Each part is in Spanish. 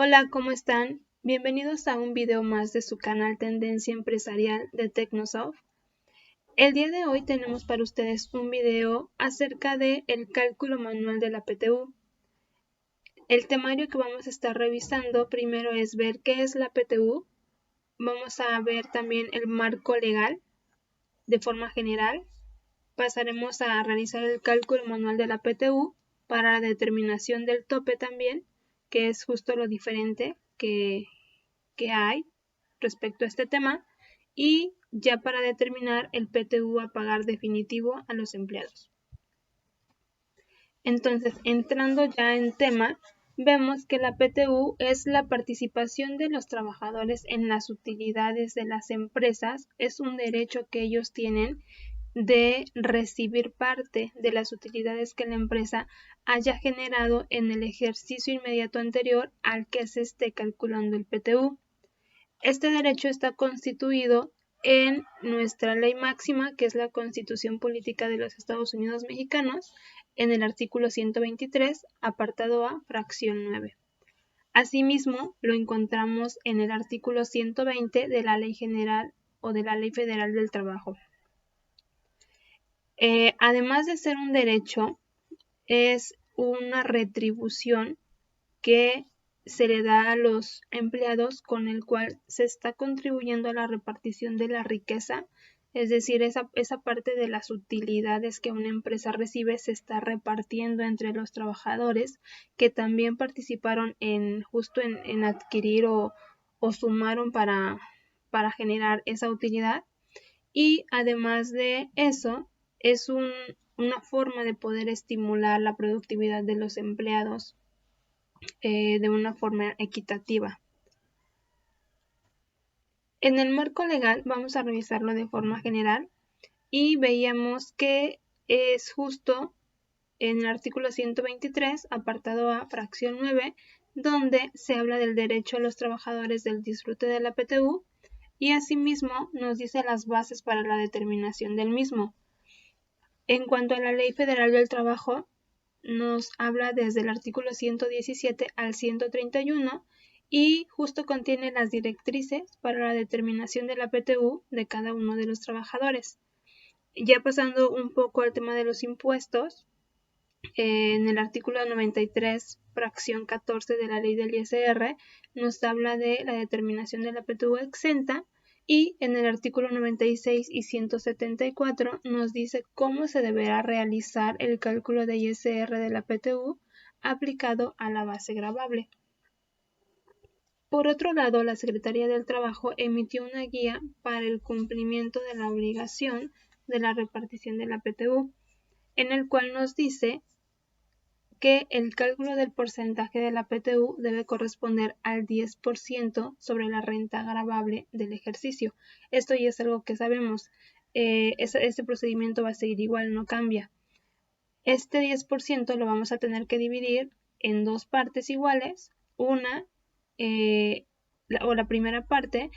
Hola, ¿cómo están? Bienvenidos a un video más de su canal Tendencia Empresarial de Tecnosoft. El día de hoy tenemos para ustedes un video acerca del cálculo manual de la PTU. El temario que vamos a estar revisando primero es ver qué es la PTU. Vamos a ver también el marco legal de forma general. Pasaremos a realizar el cálculo manual de la PTU para la determinación del tope también, que es justo lo diferente que hay respecto a este tema, y ya para determinar el PTU a pagar definitivo a los empleados. Entonces, entrando ya en tema, vemos que la PTU es la participación de los trabajadores en las utilidades de las empresas, es un derecho que ellos tienen de recibir parte de las utilidades que la empresa haya generado en el ejercicio inmediato anterior al que se esté calculando el PTU. Este derecho está constituido en nuestra ley máxima, que es la Constitución Política de los Estados Unidos Mexicanos, en el artículo 123, apartado A, fracción 9. Asimismo, lo encontramos en el artículo 120 de la Ley General o de la Ley Federal del Trabajo. Además de ser un derecho, es una retribución que se le da a los empleados con el cual se está contribuyendo a la repartición de la riqueza, es decir, esa parte de las utilidades que una empresa recibe se está repartiendo entre los trabajadores que también participaron en adquirir o sumaron para generar esa utilidad. Y además de eso, es una forma de poder estimular la productividad de los empleados de una forma equitativa. En el marco legal vamos a revisarlo de forma general y veíamos que es justo en el artículo 123, apartado A, fracción 9, donde se habla del derecho a los trabajadores del disfrute de la PTU y asimismo nos dice las bases para la determinación del mismo. En cuanto a la Ley Federal del Trabajo, nos habla desde el artículo 117 al 131 y justo contiene las directrices para la determinación de la PTU de cada uno de los trabajadores. Ya pasando un poco al tema de los impuestos, en el artículo 93, fracción 14 de la ley del ISR, nos habla de la determinación de la PTU exenta, y en el artículo 96 y 174 nos dice cómo se deberá realizar el cálculo de ISR de la PTU aplicado a la base gravable. Por otro lado, la Secretaría del Trabajo emitió una guía para el cumplimiento de la obligación de la repartición de la PTU, en el cual nos dice que el cálculo del porcentaje de la PTU debe corresponder al 10% sobre la renta gravable del ejercicio. Esto ya es algo que sabemos. Este procedimiento va a seguir igual, no cambia. Este 10% lo vamos a tener que dividir en dos partes iguales. La primera parte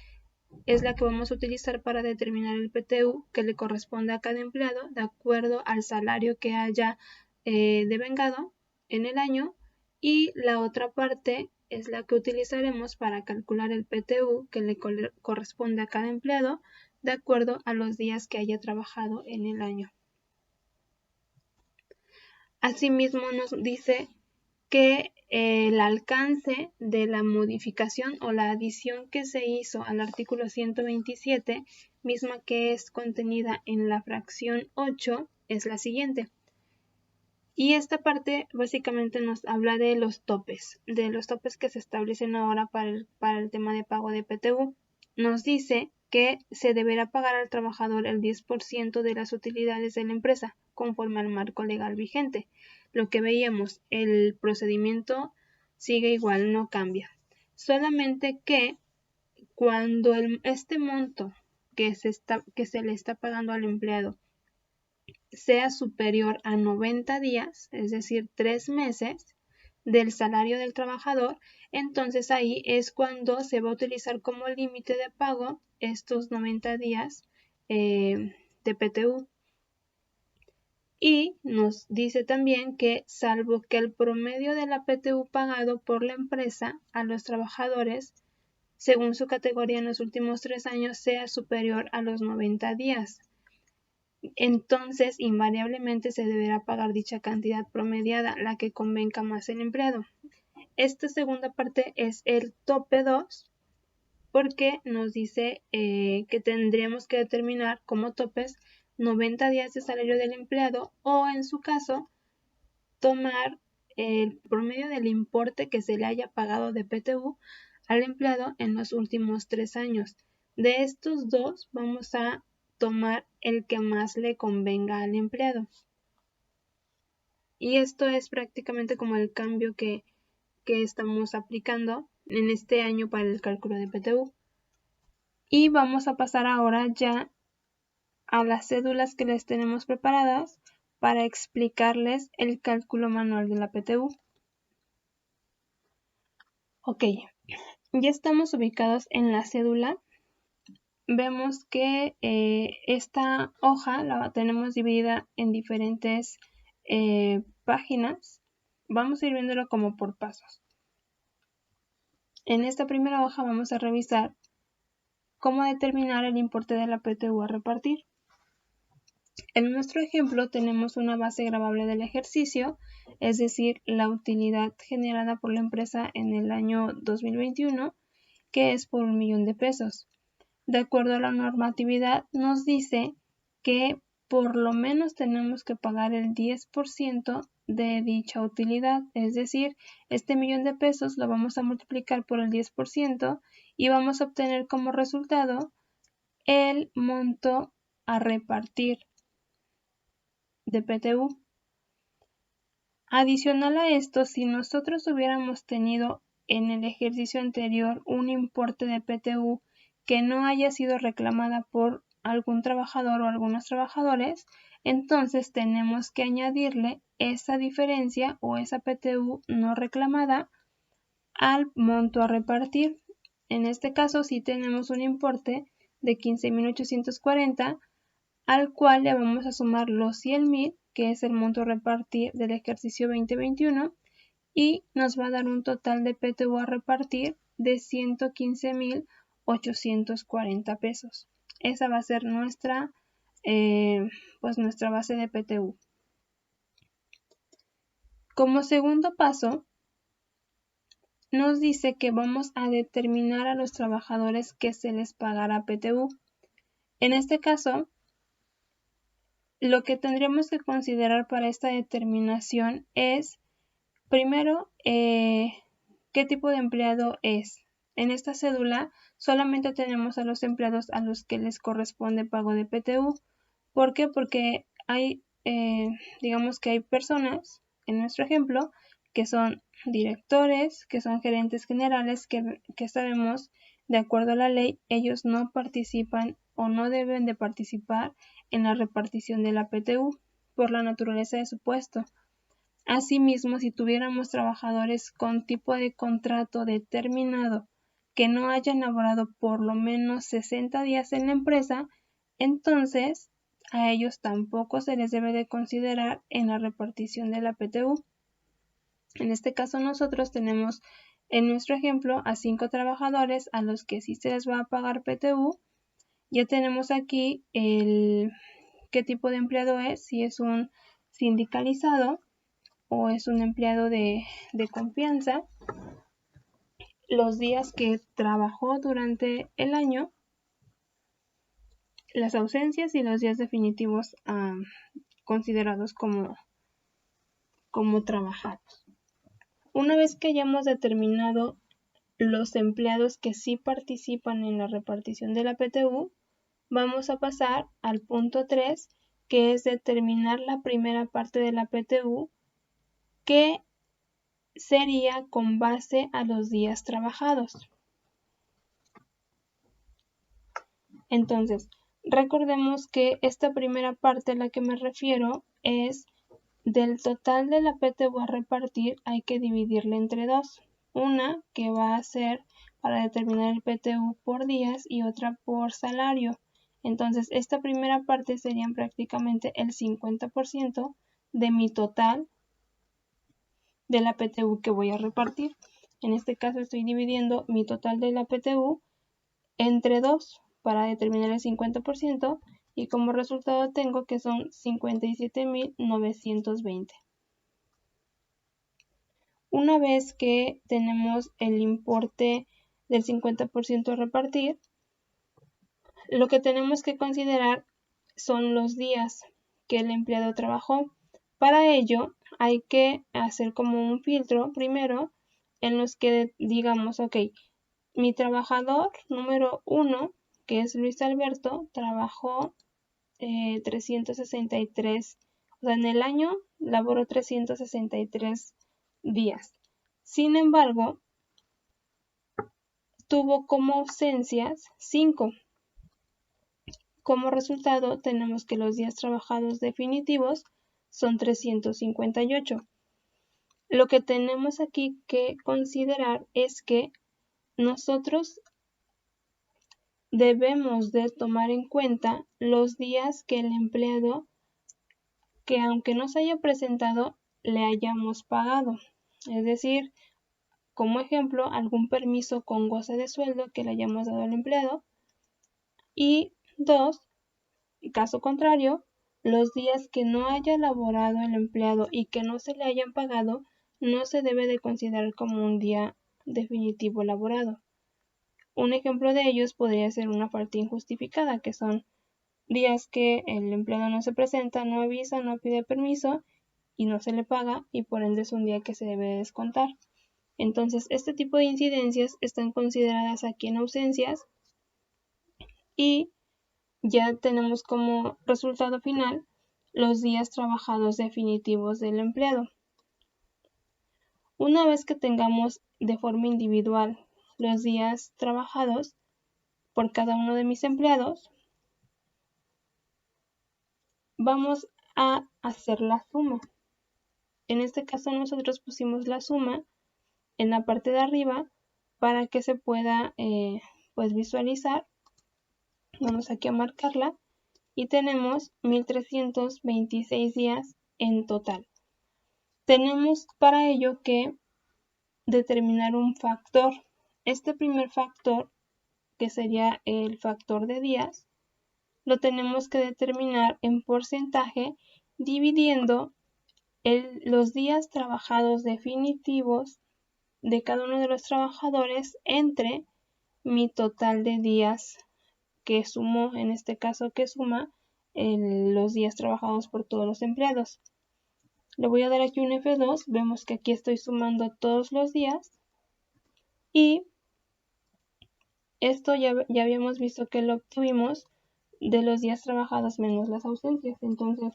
es la que vamos a utilizar para determinar el PTU que le corresponde a cada empleado de acuerdo al salario que haya devengado en el año, y la otra parte es la que utilizaremos para calcular el PTU que le corresponde a cada empleado de acuerdo a los días que haya trabajado en el año. Asimismo nos dice que el alcance de la modificación o la adición que se hizo al artículo 127, misma que es contenida en la fracción 8, es la siguiente. Y esta parte básicamente nos habla de los topes que se establecen ahora para el tema de pago de PTU. Nos dice que se deberá pagar al trabajador el 10% de las utilidades de la empresa, conforme al marco legal vigente. Lo que veíamos, el procedimiento sigue igual, no cambia. Solamente que cuando este monto que se le está pagando al empleado sea superior a 90 días, es decir, 3 meses del salario del trabajador, entonces ahí es cuando se va a utilizar como límite de pago estos 90 días de PTU. Y nos dice también que salvo que el promedio de la PTU pagado por la empresa a los trabajadores según su categoría en los últimos 3 años sea superior a los 90 días, entonces invariablemente se deberá pagar dicha cantidad promediada, la que convenga más el empleado. Esta segunda parte es el tope 2, porque nos dice que tendríamos que determinar como topes 90 días de salario del empleado o, en su caso, tomar el promedio del importe que se le haya pagado de PTU al empleado en los últimos 3 años. De estos dos vamos a tomar el que más le convenga al empleado. Y esto es prácticamente como el cambio que estamos aplicando en este año para el cálculo de PTU. Y vamos a pasar ahora ya a las cédulas que les tenemos preparadas para explicarles el cálculo manual de la PTU. Ok, ya estamos ubicados en la cédula. Vemos que esta hoja la tenemos dividida en diferentes páginas. Vamos a ir viéndolo como por pasos. En esta primera hoja vamos a revisar cómo determinar el importe de la PTU a repartir. En nuestro ejemplo tenemos una base gravable del ejercicio, es decir, la utilidad generada por la empresa en el año 2021, que es por 1.000.000 de pesos. De acuerdo a la normatividad, nos dice que por lo menos tenemos que pagar el 10% de dicha utilidad, es decir, este 1.000.000 de pesos lo vamos a multiplicar por el 10% y vamos a obtener como resultado el monto a repartir de PTU. Adicional a esto, si nosotros hubiéramos tenido en el ejercicio anterior un importe de PTU que no haya sido reclamada por algún trabajador o algunos trabajadores, entonces tenemos que añadirle esa diferencia o esa PTU no reclamada al monto a repartir. En este caso, si tenemos un importe de 15.840, al cual le vamos a sumar los 100.000, que es el monto a repartir del ejercicio 2021, y nos va a dar un total de PTU a repartir de 115.840 pesos. Esa va a ser nuestra base de PTU. Como segundo paso, nos dice que vamos a determinar a los trabajadores que se les pagará PTU. En este caso, lo que tendríamos que considerar para esta determinación es, primero, qué tipo de empleado es. En esta cédula solamente tenemos a los empleados a los que les corresponde pago de PTU. ¿Por qué? Porque hay, digamos que hay personas, en nuestro ejemplo, que son directores, que son gerentes generales, que sabemos, de acuerdo a la ley, ellos no participan o no deben de participar en la repartición de la PTU por la naturaleza de su puesto. Asimismo, si tuviéramos trabajadores con tipo de contrato determinado que no hayan laborado por lo menos 60 días en la empresa, entonces a ellos tampoco se les debe de considerar en la repartición de la PTU. En este caso nosotros tenemos en nuestro ejemplo a 5 trabajadores a los que sí se les va a pagar PTU. Ya tenemos aquí qué tipo de empleado es, si es un sindicalizado o es un empleado de confianza, los días que trabajó durante el año, las ausencias y los días definitivos considerados como trabajados. Una vez que hayamos determinado los empleados que sí participan en la repartición de la PTU, vamos a pasar al punto 3, que es determinar la primera parte de la PTU, que sería con base a los días trabajados. Entonces, recordemos que esta primera parte a la que me refiero es del total de la PTU a repartir, hay que dividirla entre dos. Una que va a ser para determinar el PTU por días y otra por salario. Entonces, esta primera parte serían prácticamente el 50% de mi total de la PTU que voy a repartir. En este caso estoy dividiendo mi total de la PTU entre 2 para determinar el 50% y como resultado tengo que son 57.920. Una vez que tenemos el importe del 50% a repartir, lo que tenemos que considerar son los días que el empleado trabajó. Para ello hay que hacer como un filtro primero en los que digamos, ok, mi trabajador número 1, que es Luis Alberto, trabajó 363, o sea, en el año laboró 363 días. Sin embargo, tuvo como ausencias 5. Como resultado, tenemos que los días trabajados definitivos son 358. Lo que tenemos aquí que considerar es que nosotros debemos de tomar en cuenta los días que el empleado, que aunque no se haya presentado, le hayamos pagado. Es decir, como ejemplo, algún permiso con goce de sueldo que le hayamos dado al empleado. Y 2, caso contrario, los días que no haya laborado el empleado y que no se le hayan pagado, no se debe de considerar como un día definitivo laborado. Un ejemplo de ellos podría ser una falta injustificada, que son días que el empleado no se presenta, no avisa, no pide permiso y no se le paga y por ende es un día que se debe de descontar. Entonces, este tipo de incidencias están consideradas aquí en ausencias y ya tenemos como resultado final los días trabajados definitivos del empleado. Una vez que tengamos de forma individual los días trabajados por cada uno de mis empleados, vamos a hacer la suma. En este caso nosotros pusimos la suma en la parte de arriba para que se pueda pues visualizar. Vamos aquí a marcarla y tenemos 1326 días en total. Tenemos para ello que determinar un factor. Este primer factor, que sería el factor de días, lo tenemos que determinar en porcentaje dividiendo los días trabajados definitivos de cada uno de los trabajadores entre mi total de días que sumo, en este caso que suma los días trabajados por todos los empleados. Le voy a dar aquí un F2, vemos que aquí estoy sumando todos los días y esto ya habíamos visto que lo obtuvimos de los días trabajados menos las ausencias. Entonces,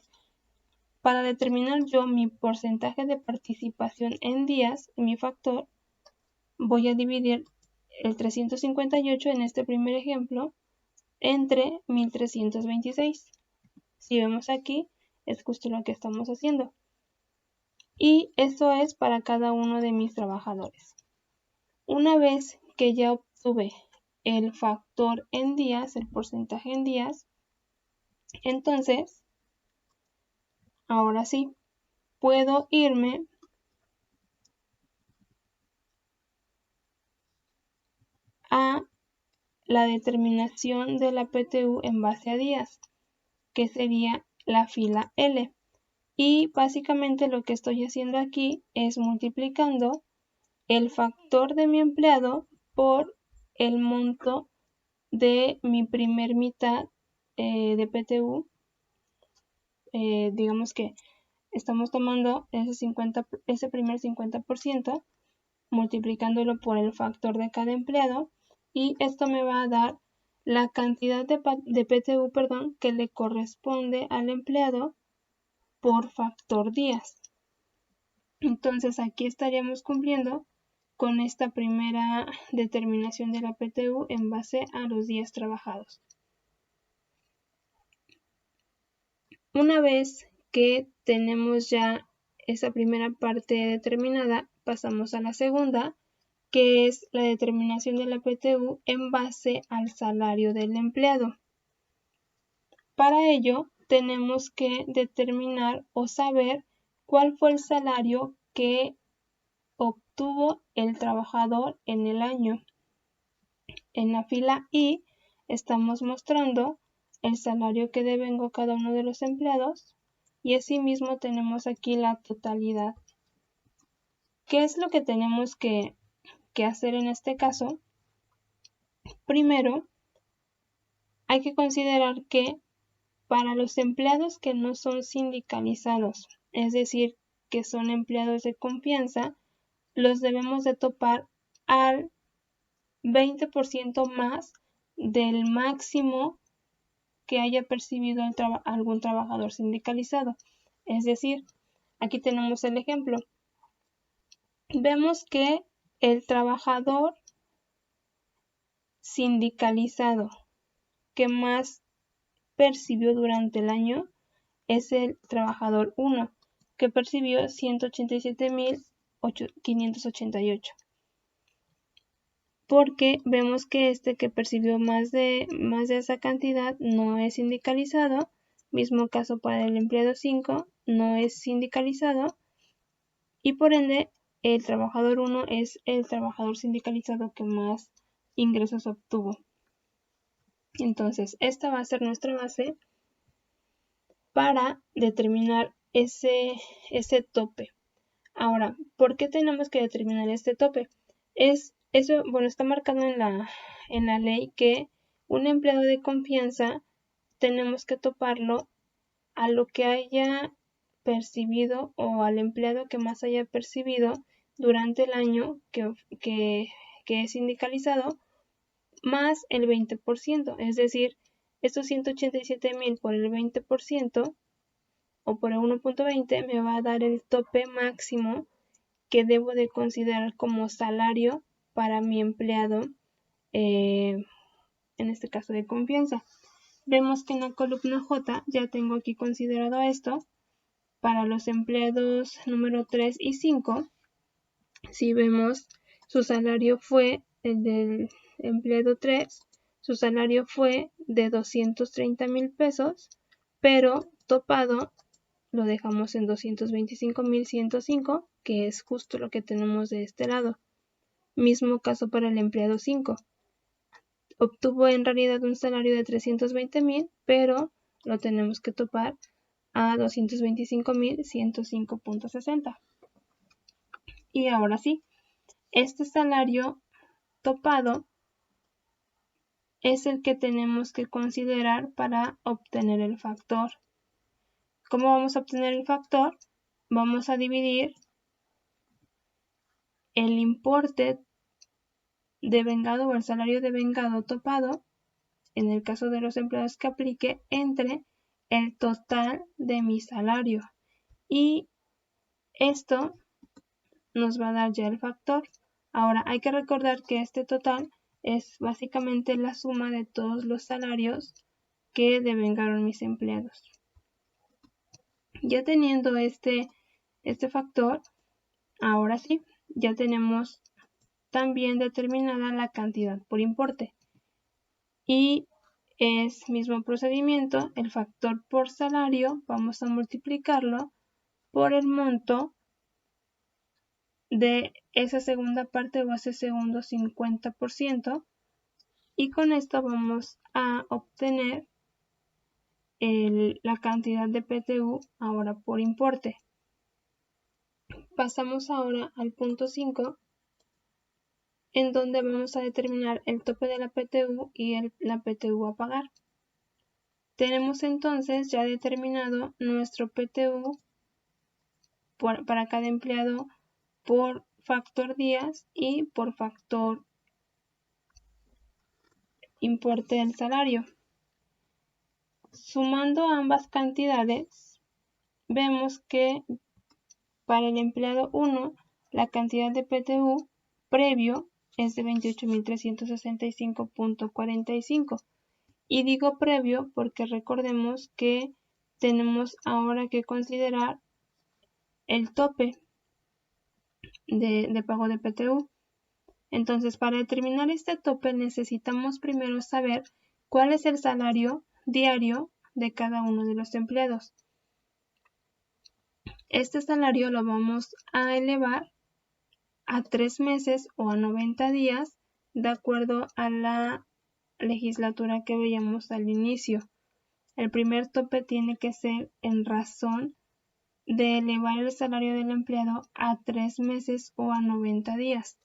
para determinar yo mi porcentaje de participación en días, mi factor, voy a dividir el 358 en este primer ejemplo entre 1326. Si vemos aquí, es justo lo que estamos haciendo. Y eso es para cada uno de mis trabajadores. Una vez que ya obtuve el factor en días, el porcentaje en días, entonces, ahora sí, puedo irme a la determinación de la PTU en base a días, que sería la fila L. Y básicamente lo que estoy haciendo aquí es multiplicando el factor de mi empleado por el monto de mi primer mitad de PTU. Digamos que estamos tomando ese primer 50%, multiplicándolo por el factor de cada empleado, y esto me va a dar la cantidad de PTU, que le corresponde al empleado por factor días. Entonces aquí estaríamos cumpliendo con esta primera determinación de la PTU en base a los días trabajados. Una vez que tenemos ya esa primera parte determinada, pasamos a la segunda, que es la determinación de la PTU en base al salario del empleado. Para ello tenemos que determinar o saber cuál fue el salario que obtuvo el trabajador en el año. En la fila I estamos mostrando el salario que devengó cada uno de los empleados y asimismo tenemos aquí la totalidad. ¿Qué es lo que tenemos que hacer en este caso? Primero, hay que considerar que para los empleados que no son sindicalizados, es decir, que son empleados de confianza, los debemos de topar al 20% más del máximo que haya percibido algún trabajador sindicalizado. Es decir, aquí tenemos el ejemplo. Vemos que el trabajador sindicalizado que más percibió durante el año es el trabajador 1, que percibió 187.588. Porque vemos que este que percibió más de esa cantidad no es sindicalizado. Mismo caso para el empleado 5, no es sindicalizado. Y por ende, el trabajador 1 es el trabajador sindicalizado que más ingresos obtuvo. Entonces, esta va a ser nuestra base para determinar ese tope. Ahora, ¿por qué tenemos que determinar este tope? Está marcado en la ley que un empleado de confianza tenemos que toparlo a lo que haya percibido o al empleado que más haya percibido durante el año que es sindicalizado, más el 20%, es decir, estos 187.000 por el 20% o por el 1.20 me va a dar el tope máximo que debo de considerar como salario para mi empleado, en este caso de confianza. Vemos que en la columna J ya tengo aquí considerado esto. Para los empleados número 3 y 5, si vemos su salario fue el del empleado 3, su salario fue de 230,000 pesos, pero topado lo dejamos en 225,105, que es justo lo que tenemos de este lado. Mismo caso para el empleado 5. Obtuvo en realidad un salario de 320,000, pero lo tenemos que topar a 225,105.60. Y ahora sí, este salario topado es el que tenemos que considerar para obtener el factor. ¿Cómo vamos a obtener el factor? Vamos a dividir el importe devengado o el salario devengado topado, en el caso de los empleados que aplique, entre el total de mi salario. Y esto nos va a dar ya el factor. Ahora hay que recordar que este total es básicamente la suma de todos los salarios que devengaron mis empleados. Ya teniendo este factor, ahora sí, ya tenemos también determinada la cantidad por importe. Y es mismo procedimiento, el factor por salario, vamos a multiplicarlo por el monto de esa segunda parte o ese segundo 50%, y con esto vamos a obtener la cantidad de PTU ahora por importe. Pasamos ahora al punto 5, en donde vamos a determinar el tope de la PTU y la PTU a pagar. Tenemos entonces ya determinado nuestro PTU para cada empleado por factor días y por factor importe del salario. Sumando ambas cantidades, vemos que para el empleado 1 la cantidad de PTU previo es de 28,365.45. Y digo previo porque recordemos que tenemos ahora que considerar el tope de pago de PTU. Entonces, para determinar este tope necesitamos primero saber cuál es el salario diario de cada uno de los empleados. Este salario lo vamos a elevar a 3 meses o a 90 días, de acuerdo a la legislatura que veíamos al inicio. El primer tope tiene que ser en razón de elevar el salario del empleado a 3 meses o a 90 días.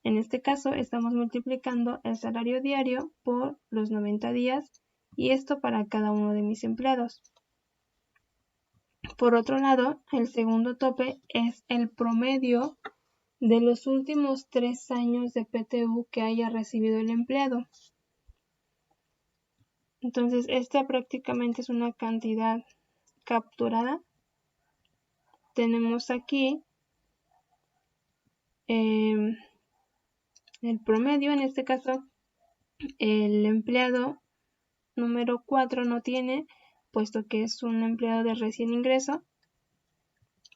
En este caso estamos multiplicando el salario diario por los 90 días y esto para cada uno de mis empleados. Por otro lado, el segundo tope es el promedio de los últimos 3 años de PTU que haya recibido el empleado. Entonces, esta prácticamente es una cantidad capturada. Tenemos aquí el promedio, en este caso, el empleado número 4 no tiene, puesto que es un empleado de recién ingreso.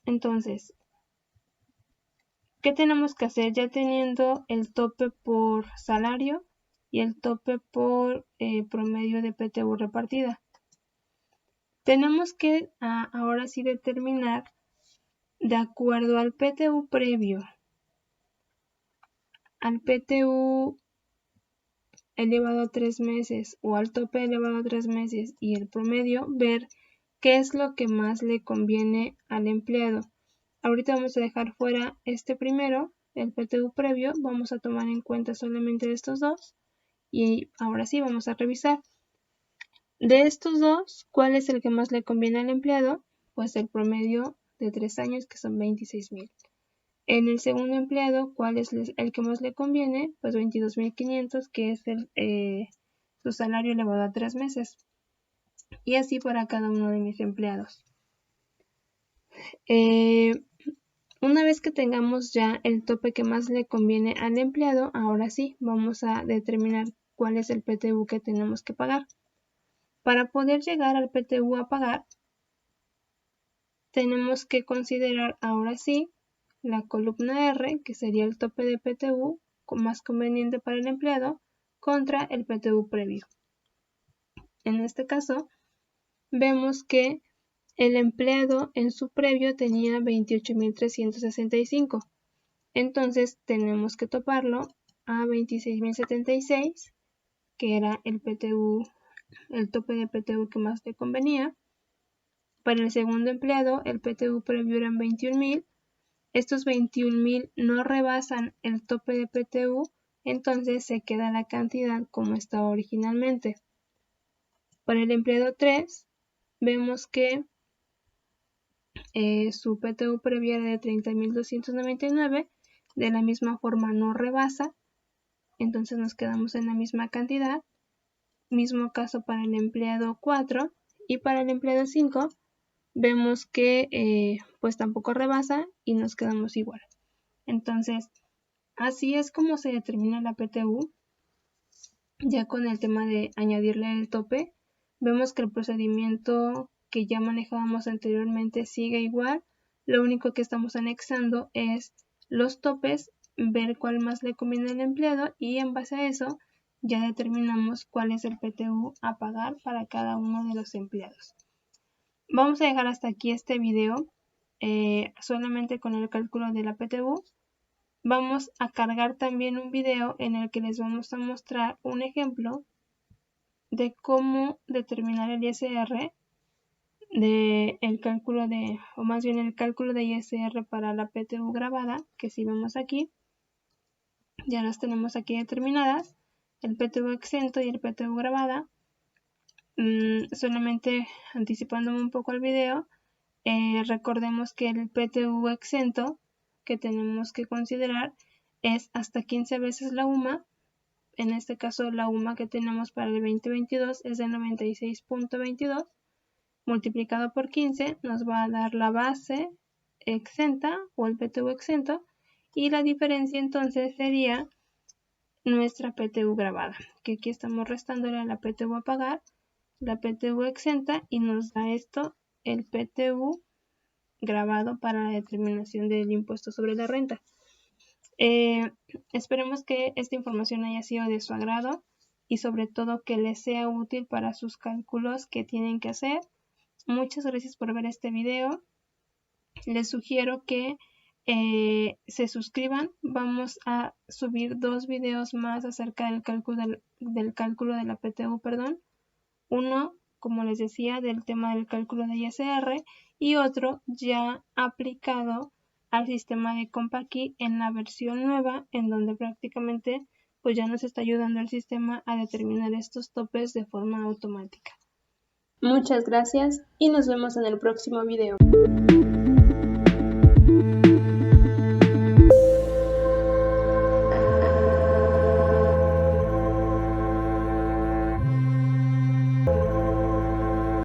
Entonces, ¿qué tenemos que hacer? Ya teniendo el tope por salario y el tope por promedio de PTU repartida. Tenemos que ahora sí determinar, de acuerdo al PTU previo, al PTU elevado a 3 meses o al tope elevado a 3 meses y el promedio, ver qué es lo que más le conviene al empleado. Ahorita vamos a dejar fuera este primero, el PTU previo, vamos a tomar en cuenta solamente estos dos y ahora sí vamos a revisar. De estos dos, ¿cuál es el que más le conviene al empleado? Pues el promedio de 3 años, que son 26,000. En el segundo empleado, ¿cuál es el que más le conviene? Pues 22,500, que es su salario elevado a 3 meses. Y así para cada uno de mis empleados. Una vez que tengamos ya el tope que más le conviene al empleado, ahora sí, vamos a determinar cuál es el PTU que tenemos que pagar. Para poder llegar al PTU a pagar, tenemos que considerar ahora sí la columna R, que sería el tope de PTU más conveniente para el empleado, contra el PTU previo. En este caso, vemos que el empleado en su previo tenía 28,365. Entonces tenemos que toparlo a 26,076, que era el PTU, el tope de PTU que más le convenía. Para el segundo empleado, el PTU previo eran 21,000. Estos 21,000 no rebasan el tope de PTU, entonces se queda la cantidad como estaba originalmente. Para el empleado 3, vemos que su PTU previo era de 30,299, de la misma forma no rebasa, entonces nos quedamos en la misma cantidad. Mismo caso para el empleado 4 y para el empleado 5 vemos que pues tampoco rebasa y nos quedamos igual. Entonces, así es como se determina la PTU. Ya con el tema de añadirle el tope, vemos que el procedimiento que ya manejábamos anteriormente sigue igual. Lo único que estamos anexando es los topes, ver cuál más le conviene al empleado y en base a eso ya determinamos cuál es el PTU a pagar para cada uno de los empleados. Vamos a dejar hasta aquí este video, solamente con el cálculo de la PTU. Vamos a cargar también un video en el que les vamos a mostrar un ejemplo de cómo determinar el ISR, el cálculo o más bien el cálculo de ISR para la PTU grabada, que si vemos aquí, ya las tenemos aquí determinadas, el PTU exento y el PTU grabada. Solamente anticipándome un poco al video, recordemos que el PTU exento que tenemos que considerar es hasta 15 veces la UMA. En este caso la UMA que tenemos para el 2022 es de 96.22, multiplicado por 15 nos va a dar la base exenta o el PTU exento, y la diferencia entonces sería nuestra PTU grabada, que aquí estamos restándole a la PTU a pagar, la PTU exenta, y nos da esto el PTU grabado para la determinación del impuesto sobre la renta. Esperemos que esta información haya sido de su agrado y sobre todo que les sea útil para sus cálculos que tienen que hacer. Muchas gracias por ver este video. Les sugiero que se suscriban. Vamos a subir 2 videos más acerca del cálculo de la PTU, uno, como les decía, del tema del cálculo de ISR y otro ya aplicado al sistema de COMPAKey en la versión nueva, en donde prácticamente pues ya nos está ayudando el sistema a determinar estos topes de forma automática. Muchas gracias y nos vemos en el próximo video.